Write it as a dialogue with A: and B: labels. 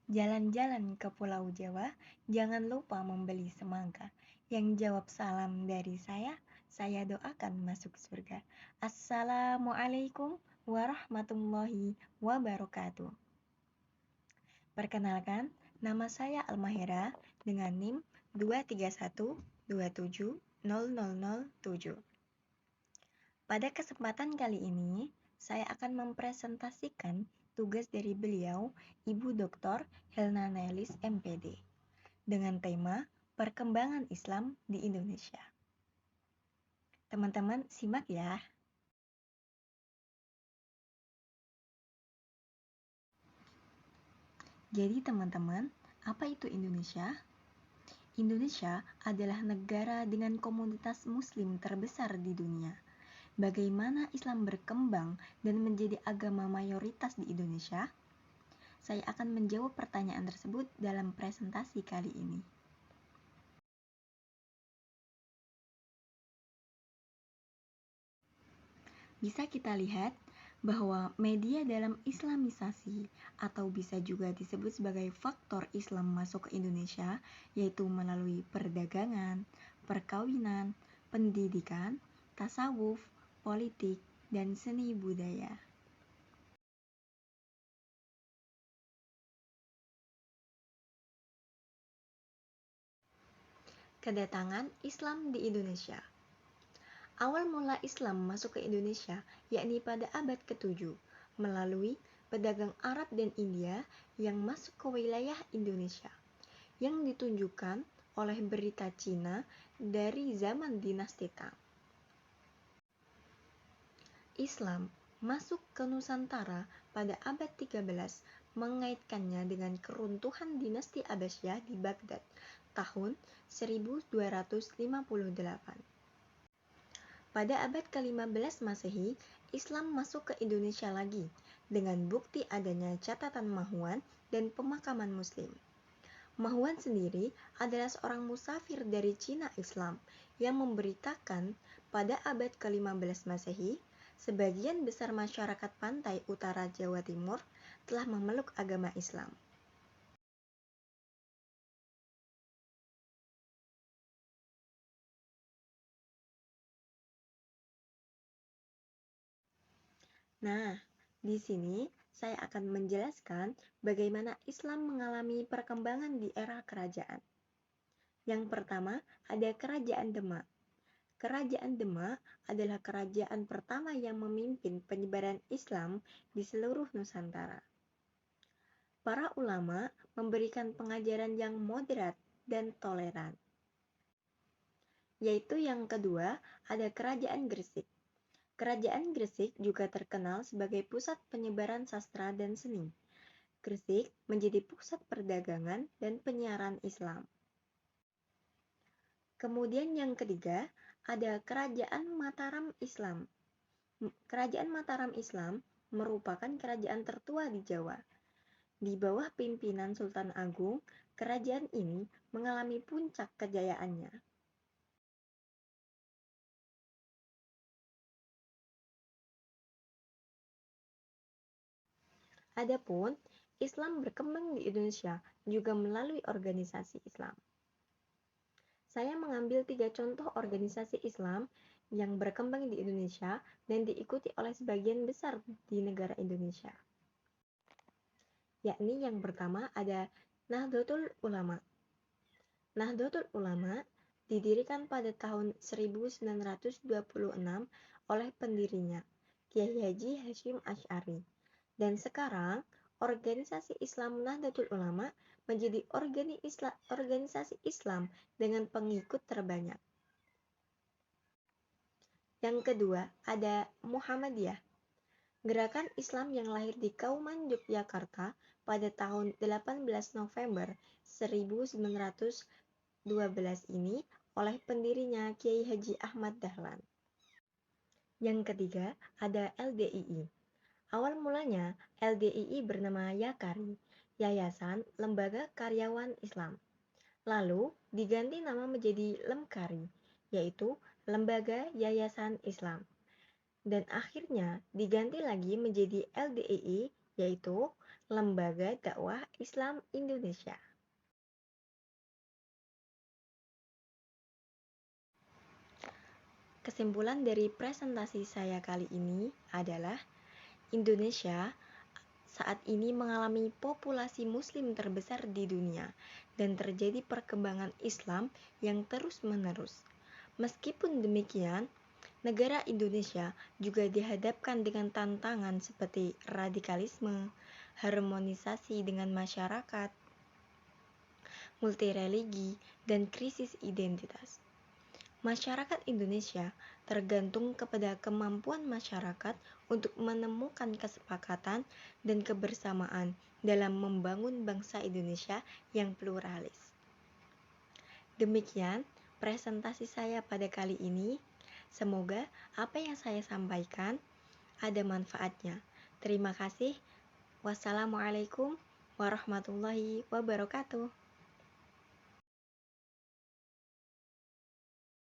A: Jalan-jalan ke Pulau Jawa, jangan lupa membeli semangka. Yang jawab salam dari saya doakan masuk surga. Assalamualaikum warahmatullahi wabarakatuh. Perkenalkan, nama saya Almahera dengan NIM 231270007. Pada kesempatan kali ini, saya akan mempresentasikan tugas dari beliau, Ibu Dr. Helna Nelis MPD, dengan tema Perkembangan Islam di Indonesia. Teman-teman, simak ya. Jadi teman-teman, apa itu Indonesia? Indonesia adalah negara dengan komunitas muslim terbesar di dunia. Bagaimana Islam berkembang dan menjadi agama mayoritas di Indonesia? Saya akan menjawab pertanyaan tersebut dalam presentasi kali ini. Bisa kita lihat bahwa media dalam Islamisasi atau bisa juga disebut sebagai faktor Islam masuk ke Indonesia, yaitu melalui perdagangan, perkawinan, pendidikan, tasawuf, politik, dan seni budaya. Kedatangan Islam di Indonesia. Awal mula Islam masuk ke Indonesia yakni pada abad ke-7 melalui pedagang Arab dan India yang masuk ke wilayah Indonesia, yang ditunjukkan oleh berita Cina dari zaman dinasti Tang. Islam masuk ke Nusantara pada abad 13 mengaitkannya dengan keruntuhan dinasti Abbasiyah di Baghdad tahun 1258. Pada abad ke-15 Masehi, Islam masuk ke Indonesia lagi dengan bukti adanya catatan Mahuan dan pemakaman Muslim. Mahuan sendiri adalah seorang musafir dari Cina Islam yang memberitakan pada abad ke-15 Masehi, sebagian besar masyarakat pantai utara Jawa Timur telah memeluk agama Islam. Nah, di sini saya akan menjelaskan bagaimana Islam mengalami perkembangan di era kerajaan. Yang pertama, ada Kerajaan Demak. Kerajaan Demak adalah kerajaan pertama yang memimpin penyebaran Islam di seluruh Nusantara. Para ulama memberikan pengajaran yang moderat dan toleran. Yaitu yang kedua, ada Kerajaan Gresik. Kerajaan Gresik juga terkenal sebagai pusat penyebaran sastra dan seni. Gresik menjadi pusat perdagangan dan penyiaran Islam. Kemudian yang ketiga, ada Kerajaan Mataram Islam. Kerajaan Mataram Islam merupakan kerajaan tertua di Jawa. Di bawah pimpinan Sultan Agung, kerajaan ini mengalami puncak kejayaannya. Adapun Islam berkembang di Indonesia juga melalui organisasi Islam. Saya mengambil 3 contoh organisasi Islam yang berkembang di Indonesia dan diikuti oleh sebagian besar di negara Indonesia. Yakni yang pertama ada Nahdlatul Ulama. Nahdlatul Ulama didirikan pada tahun 1926 oleh pendirinya, Kiai Haji Hasyim Asy'ari. Dan sekarang, organisasi Islam Nahdlatul Ulama menjadi organisasi Islam dengan pengikut terbanyak. Yang kedua, ada Muhammadiyah. Gerakan Islam yang lahir di Kauman, Yogyakarta pada tahun 18 November 1912 ini oleh pendirinya Kiai Haji Ahmad Dahlan. Yang ketiga, ada LDII. Awal mulanya, LDII bernama Yakari, Yayasan Lembaga Karyawan Islam. Lalu diganti nama menjadi Lemkari, yaitu Lembaga Yayasan Islam. Dan akhirnya diganti lagi menjadi LDII, yaitu Lembaga Dakwah Islam Indonesia. Kesimpulan dari presentasi saya kali ini adalah Indonesia saat ini mengalami populasi muslim terbesar di dunia dan terjadi perkembangan Islam yang terus-menerus. Meskipun demikian, negara Indonesia juga dihadapkan dengan tantangan seperti radikalisme, harmonisasi dengan masyarakat, multireligi, dan krisis identitas. Masyarakat Indonesia tergantung kepada kemampuan masyarakat untuk menemukan kesepakatan dan kebersamaan dalam membangun bangsa Indonesia yang pluralis. Demikian presentasi saya pada kali ini. Semoga apa yang saya sampaikan ada manfaatnya. Terima kasih. Wassalamualaikum warahmatullahi wabarakatuh.